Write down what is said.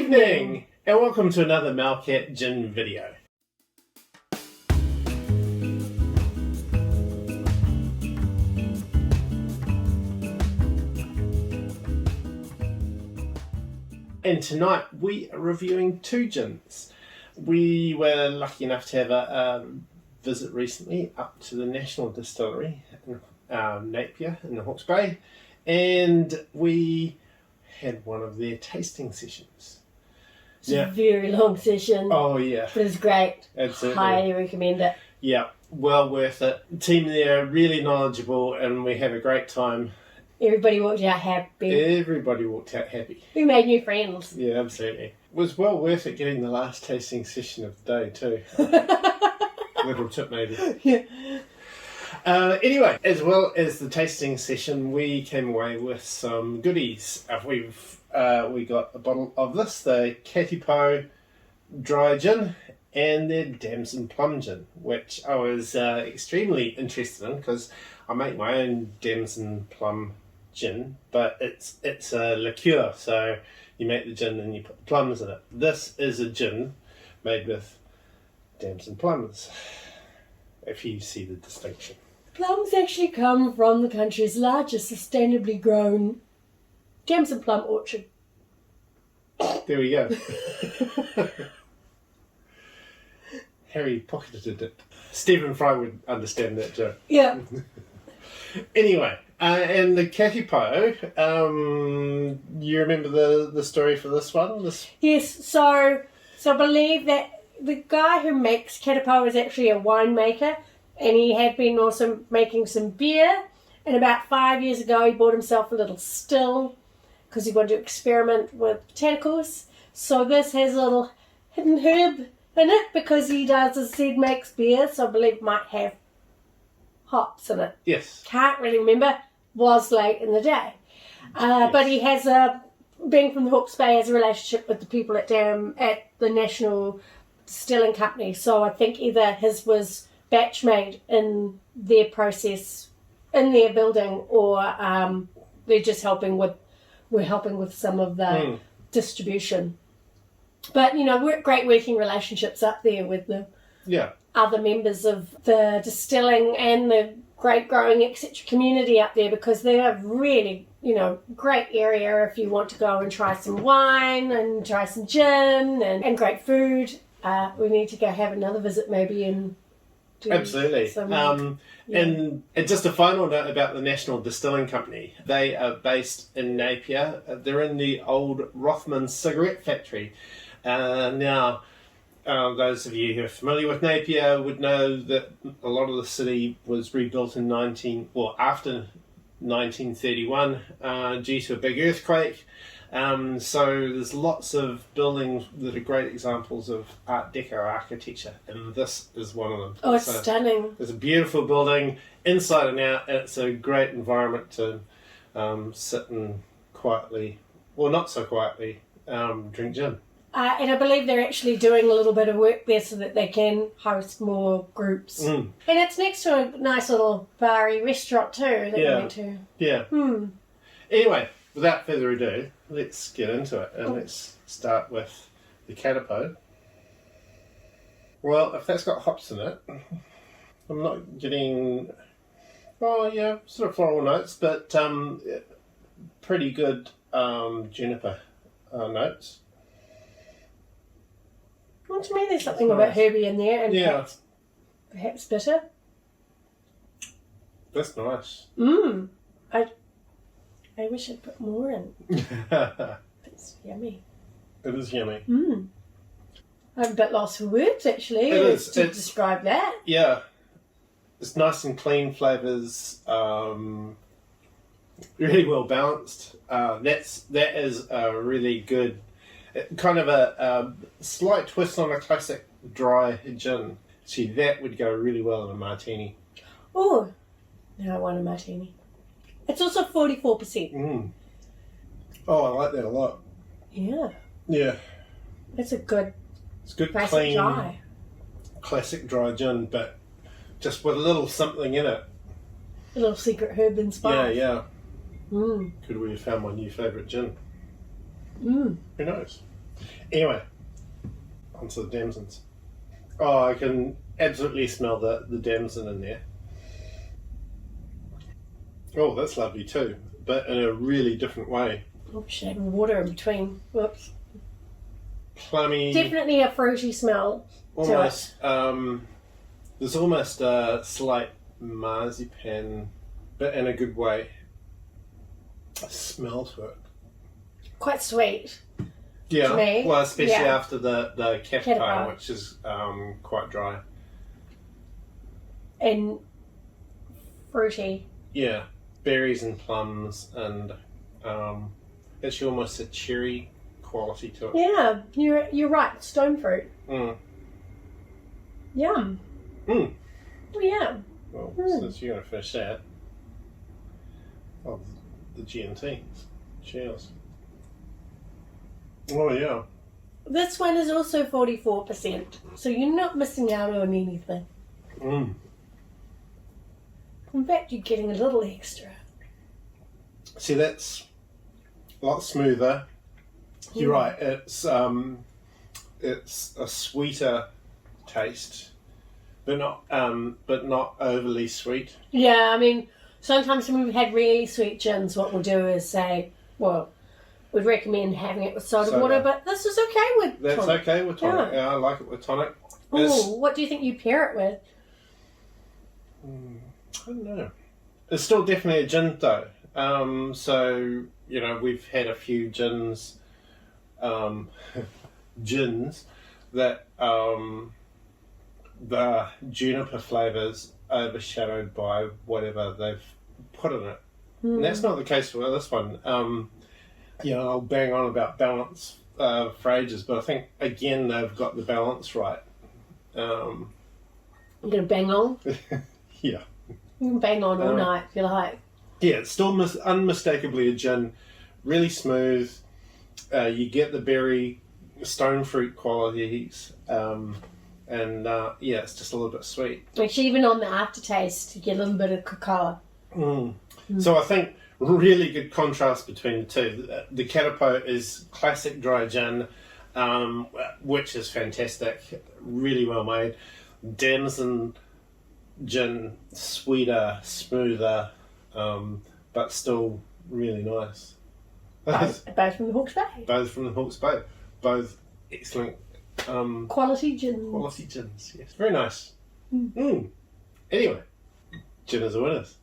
evening, and welcome to another Malcat Gin video. And tonight we are reviewing two gins. We were lucky enough to have a visit recently up to the National Distillery in Napier in the Hawke's Bay, and we had one of their tasting sessions. It's a very long session. Oh yeah. But it's great. Absolutely. Highly recommend it. Yeah, well worth it. The team there are really knowledgeable and we have a great time. Everybody walked out happy. Everybody walked out happy. We made new friends. Yeah, absolutely. It was well worth it getting the last tasting session of the day too. Little tip maybe. Yeah. Anyway, as well as the tasting session, we came away with some goodies. We got a bottle of this, the Katipō dry gin, and their Damson Plum gin, which I was extremely interested in because I make my own Damson Plum gin, but it's a liqueur, so you make the gin and you put the plums in it. This is a gin made with Damson plums, if you see the distinction. Plums actually come from the country's largest sustainably grown Damson plum orchard. There we go. Harry pocketed it. Stephen Fry would understand that joke. Yeah. Anyway, and the Katipō, you remember the story for this one? Yes, so I believe that the guy who makes Katipō is actually a winemaker, and he had been also making some beer, and about 5 years ago he bought himself a little still because he wanted to experiment with botanicals. So this has a little hidden herb in it because he does, as I said, makes beer, so I believe it might have hops in it. Yes. Can't really remember. Was late in the day. Yes. But he has being from the Hawke's Bay, has a relationship with the people at the National Distilling Company. So I think either his was batch made in their process, in their building, or they're just we're helping with some of the distribution. But, we're great working relationships up there with the other members of the distilling and the grape growing, etc. community up there, because they're a really, great area if you want to go and try some wine and try some gin and great food. We need to go have another visit maybe and do absolutely. Some, And just a final note about the National Distilling Company. They are based in Napier. They're in the old Rothman cigarette factory. Now, those of you who are familiar with Napier would know that a lot of the city was rebuilt after 1931 due to a big earthquake. So there's lots of buildings that are great examples of Art Deco architecture, and this is one of them. Oh, it's stunning. It's a beautiful building, inside and out, and it's a great environment to sit and quietly, or not so quietly, drink gin. And I believe they're actually doing a little bit of work there so that they can host more groups. And it's next to a nice little bar-y restaurant too that we went to. Yeah. Anyway, without further ado, let's get into it, and let's start with the Katipō. Well, if that's got hops in it, I'm not getting, sort of floral notes, but pretty good juniper notes. Well, to me there's something a bit herby in there and perhaps bitter. That's nice. I wish I'd put more in. It's yummy. It is yummy. I'm a bit lost for words actually to describe that. Yeah. It's nice and clean flavours, really well balanced. That is a really good, kind of a slight twist on a classic dry gin. See, that would go really well in a martini. Oh, now I want a martini. It's also 44%. Oh, I like that a lot. Yeah. Yeah. It's good classic clean, dry. classic dry gin, but just with a little something in it. A little secret herb and spice. Yeah. Could we have found my new favourite gin? Who knows? Anyway, onto the Damsons. Oh, I can absolutely smell the Damson in there. Oh, that's lovely too, but in a really different way. Oh, should have water in between. Whoops. Plummy. Definitely a fruity smell. Almost. There's almost a slight marzipan, but in a good way. A smell to it. Quite sweet. Yeah, to me. well, especially Yeah. after the Katipō, Katipō. which is quite dry. And fruity. Yeah, berries and plums, and actually almost a cherry quality to it. Yeah, you're right. Stone fruit. Mm. Yum. Mm. Oh, yeah. Well, Mm. since you're going to finish that, oh, the G&T. Cheers. Oh, yeah. This one is also 44%, so you're not missing out on anything. Mm. In fact, you're getting a little extra. See, that's a lot smoother. You're right. It's a sweeter taste, but not overly sweet. Yeah, I mean, sometimes when we've had really sweet gins, what we'll do is say, well, we'd recommend having it with soda water, but this is okay with That's tonic. okay with tonic. Yeah, I like it with tonic. Ooh, what do you think you pair it with? I don't know. It's still definitely a gin though. So, you know, we've had a few gins that the juniper flavours overshadowed by whatever they've put in it. And that's not the case for this one. You know, I'll bang on about balance for ages, but I think, again, they've got the balance right. I'm going to bang on. Yeah. You can bang on all night if you like. Yeah, it's still unmistakably a gin. Really smooth. You get the berry, stone fruit qualities. Yeah, it's just a little bit sweet. Actually, even on the aftertaste, you get a little bit of cacao. So I think really good contrast between the two. The Katipō is classic dry gin, which is fantastic, really well made. Damson gin, sweeter, smoother, but still really nice. Both from the Hawke's Bay. Both from the Hawke's Bay. Both excellent Quality gin. quality gins. Yes, very nice. Anyway, gin is a winners.